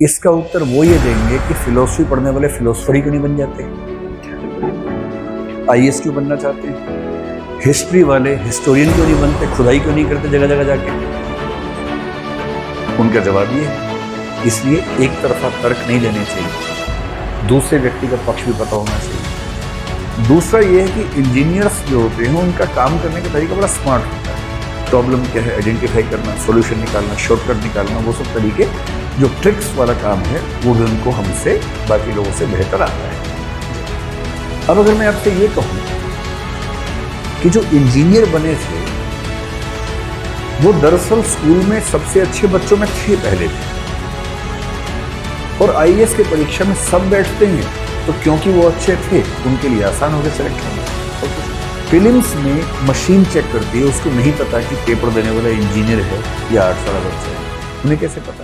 इसका उत्तर वो ये देंगे कि फिलोसफी पढ़ने वाले फिलोसफर ही क्यों नहीं बन जाते, आईएएस क्यों बनना चाहते हैं, हिस्ट्री वाले हिस्टोरियन क्यों नहीं बनते, खुदाई क्यों नहीं करते जगह जगह जाके। उनका जवाब ये है, इसलिए एक तरफा तर्क नहीं लेने चाहिए, दूसरे व्यक्ति का पक्ष भी पता होना चाहिए। दूसरा ये है कि इंजीनियर्स जो होते हैं उनका काम करने का तरीका बड़ा स्मार्ट होता है। प्रॉब्लम क्या है आइडेंटिफाई करना, सॉल्यूशन निकालना, शॉर्टकट निकालना, वो सब तरीके जो ट्रिक्स वाला काम है वो भी उनको हमसे बाकी लोगों से बेहतर आता है। अब अगर मैं आपसे ये कहूं कि जो इंजीनियर बने थे वो दरअसल स्कूल में सबसे अच्छे बच्चों में थे पहले थे, और आईएएस की परीक्षा में सब बैठते हैं तो क्योंकि वो अच्छे थे उनके लिए आसान हो गया सेलेक्ट होना। फिल्म्स में मशीन चेक करती है, उसको नहीं पता कि पेपर देने वाला इंजीनियर है या आर्ट्स वाला बच्चा है, उन्हें कैसे पता।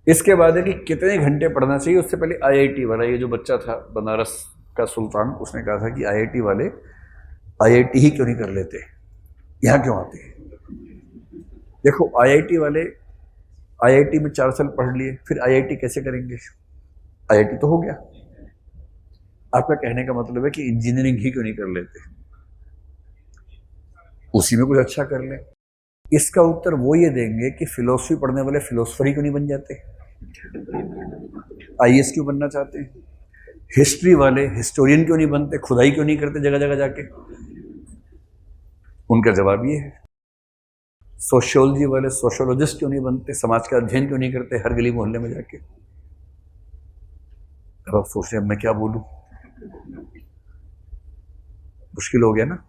इसके बाद है कि कितने घंटे पढ़ना चाहिए। उससे पहले आईआईटी वाला ये जो बच्चा था बनारस का सुल्तान, उसने कहा था कि आईआईटी वाले आईआईटी ही क्यों नहीं कर लेते, यहाँ क्यों आते हैं। देखो आईआईटी वाले आईआईटी में 4 साल पढ़ लिए, फिर आईआईटी कैसे करेंगे, आईआईटी तो हो गया। आपका कहने का मतलब है कि इंजीनियरिंग ही क्यों नहीं कर लेते, उसी में कुछ अच्छा कर ले। इसका उत्तर वो ये देंगे कि फिलोसफी पढ़ने वाले फिलोसफर ही क्यों नहीं बन जाते, आईएएस क्यों बनना चाहते हैं, हिस्ट्री वाले हिस्टोरियन क्यों नहीं बनते, खुदाई क्यों नहीं करते जगह जगह जाके। उनका जवाब ये है, सोशियोलॉजी वाले सोशियोलॉजिस्ट क्यों नहीं बनते, समाज का अध्ययन क्यों नहीं करते हर गली मोहल्ले में जाके। अब आप सोच रहे हैं मैं क्या बोलूं, मुश्किल हो गया ना।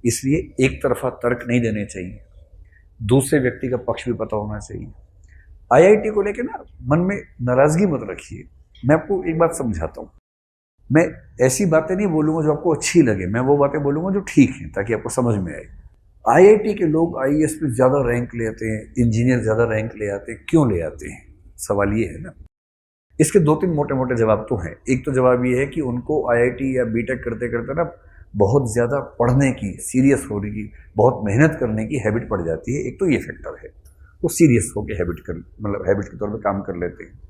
इसलिए एक तरफा तर्क नहीं देने चाहिए, दूसरे व्यक्ति का पक्ष भी पता होना चाहिए। आईआईटी को लेके ना मन में नाराजगी मत रखिए, मैं आपको एक बात समझाता हूँ। मैं ऐसी बातें नहीं बोलूंगा जो आपको अच्छी लगे, मैं वो बातें बोलूंगा जो ठीक हैं ताकि आपको समझ में आए। आईआईटी के लोग आईएएस में ज़्यादा रैंक ले आते हैं, इंजीनियर ज़्यादा रैंक ले आते हैं, क्यों ले आते हैं, सवाल ये है ना। इसके 2-3 मोटे मोटे जवाब तो हैं। एक तो जवाब ये है कि उनको आईआईटी या बीटेक करते करते ना बहुत ज़्यादा पढ़ने की, सीरियस होने की, बहुत मेहनत करने की हैबिट पड़ जाती है। एक तो ये फैक्टर है, वो सीरियस होकर हैबिट के तौर पे काम कर लेते हैं।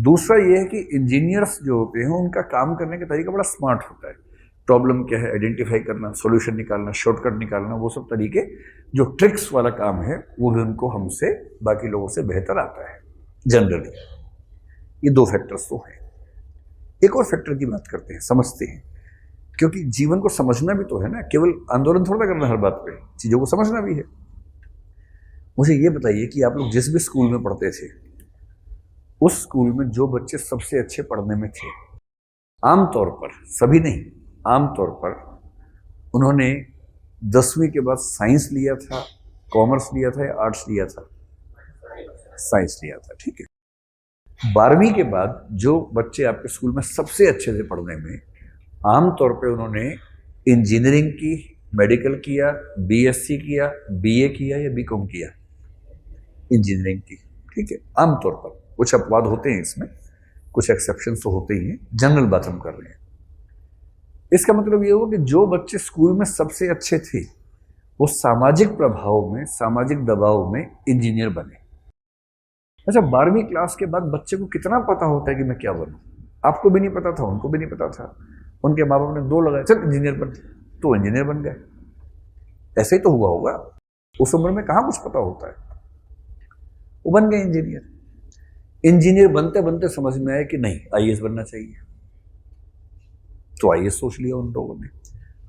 दूसरा ये है कि इंजीनियर्स जो होते हैं उनका काम करने का तरीका बड़ा स्मार्ट होता है। प्रॉब्लम क्या है आइडेंटिफाई करना, सॉल्यूशन निकालना, शॉर्टकट निकालना, वो सब तरीके जो ट्रिक्स वाला काम है वो भी उनको हमसे बाकी लोगों से बेहतर आता है जनरली। ये 2 फैक्टर्स तो हैं। एक और फैक्टर की बात करते हैं, समझते हैं, क्योंकि जीवन को समझना भी तो है ना, केवल आंदोलन थोड़ा करना हर बात पे, चीज़ों को समझना भी है। मुझे ये बताइए कि आप लोग जिस भी स्कूल में पढ़ते थे उस स्कूल में जो बच्चे सबसे अच्छे पढ़ने में थे, आमतौर पर, सभी नहीं, आमतौर पर उन्होंने 10वीं के बाद साइंस लिया था, कॉमर्स लिया था या आर्ट्स लिया था, साइंस लिया था, ठीक है। 12वीं के बाद जो बच्चे आपके स्कूल में सबसे अच्छे थे पढ़ने में, आमतौर पे उन्होंने इंजीनियरिंग की, मेडिकल किया, बीएससी किया, बीए किया या बीकॉम किया, इंजीनियरिंग की, ठीक है। आमतौर पर कुछ अपवाद होते हैं इसमें, कुछ एक्सेप्शंस तो होते ही हैं, जनरल बात हम कर रहे हैं। इसका मतलब ये हुआ कि जो बच्चे स्कूल में सबसे अच्छे थे वो सामाजिक प्रभाव में, सामाजिक दबाव में इंजीनियर बने। अच्छा, 12वीं क्लास के बाद बच्चे को कितना पता होता है कि मैं क्या बनूं, आपको भी नहीं पता था, उनको भी नहीं पता था। उनके माँ बाप ने 2 लगाए, चल इंजीनियर बन, तो इंजीनियर बन गए। ऐसे ही तो हुआ होगा, उस उम्र में कहाँ कुछ पता होता है, वो बन गए इंजीनियर। इंजीनियर बनते बनते समझ में आया कि नहीं आईएएस बनना चाहिए, तो आईएएस सोच लिया उन लोगों ने।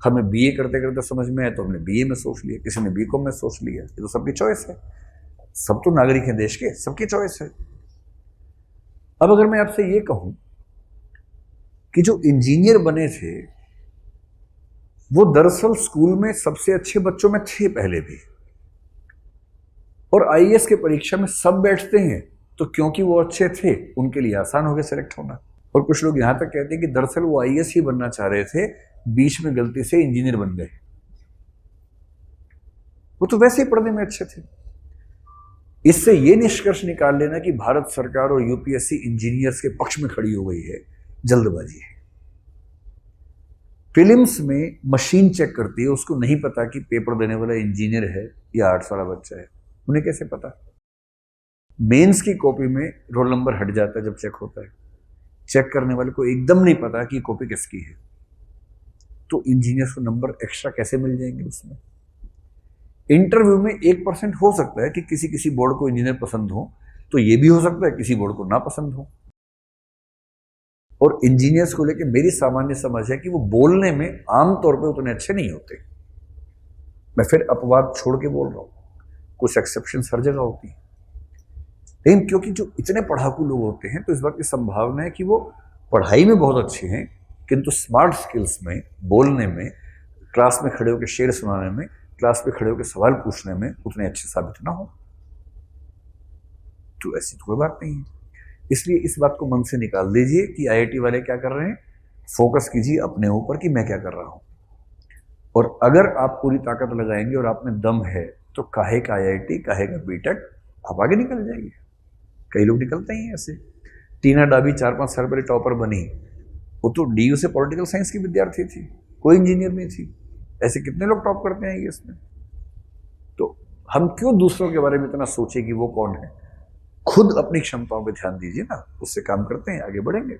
हमें बीए करते करते समझ में आया तो हमने बीए में सोच लिया, किसी ने बीकॉम में सोच लिया। ये तो सबकी चॉइस है, सब तो नागरिक हैं देश के, सबकी चॉइस है। अब अगर मैं आपसे ये कहूं कि जो इंजीनियर बने थे वो दरअसल स्कूल में सबसे अच्छे बच्चों में थे पहले भी, और आईएएस की परीक्षा में सब बैठते हैं तो क्योंकि वो अच्छे थे उनके लिए आसान हो गया सेलेक्ट होना। और कुछ लोग यहां तक कहते हैं कि दरअसल वो आईएएस ही बनना चाह रहे थे, बीच में गलती से इंजीनियर बन गए। वो तो वैसे ही पढ़ने में अच्छे थे। इससे ये निष्कर्ष निकाल लेना कि भारत सरकार और यूपीएससी इंजीनियर्स के पक्ष में खड़ी हो गई है, जल्दबाजी है। प्रीलिम्स में मशीन चेक करती है, उसको नहीं पता कि पेपर देने वाला इंजीनियर है या आर्ट्स वाला बच्चा है। उन्हें कैसे पता? मेंस की कॉपी में रोल नंबर हट जाता है जब चेक होता है, चेक करने वाले को एकदम नहीं पता कि कॉपी किसकी है, तो इंजीनियर्स को नंबर एक्स्ट्रा कैसे मिल जाएंगे उसमें? इंटरव्यू में 1% हो सकता है कि किसी किसी बोर्ड को इंजीनियर पसंद हो, तो ये भी हो सकता है किसी बोर्ड को ना पसंद हो। और इंजीनियर्स को लेकर मेरी सामान्य समझ है कि वो बोलने में आमतौर पे उतने अच्छे नहीं होते। मैं फिर अपवाद छोड़ के बोल रहा हूं, कुछ एक्सेप्शन हर जगह होती है, लेकिन क्योंकि जो इतने पढ़ाकू लोग होते हैं तो इस बात की संभावना है कि वो पढ़ाई में बहुत अच्छे हैं किंतु स्मार्ट स्किल्स में, बोलने में, क्लास में खड़े होकर शेर सुनाने में, क्लास में खड़े होकर सवाल पूछने में उतने अच्छे साबित ना हो। तो ऐसी तो कोई बात नहीं है। इसलिए इस बात को मन से निकाल दीजिए कि आईआईटी वाले क्या कर रहे हैं। फोकस कीजिए अपने ऊपर कि मैं क्या कर रहा हूं, और अगर आप पूरी ताकत लगाएंगे और आप में दम है तो काहे का आईआईटी, काहे का बीटेक, आप आगे निकल जाएंगे। कई लोग निकलते ही हैं ऐसे। टीना डाबी 4-5 साल पहले टॉपर बनी, वो तो डीयू से पॉलिटिकल साइंस की विद्यार्थी थी, कोई इंजीनियर नहीं थी। ऐसे कितने लोग टॉप करते हैं इसमें। तो हम क्यों दूसरों के बारे में इतना सोचे कि वो कौन है? खुद अपनी क्षमताओं पर ध्यान दीजिए ना, उससे काम करते हैं, आगे बढ़ेंगे।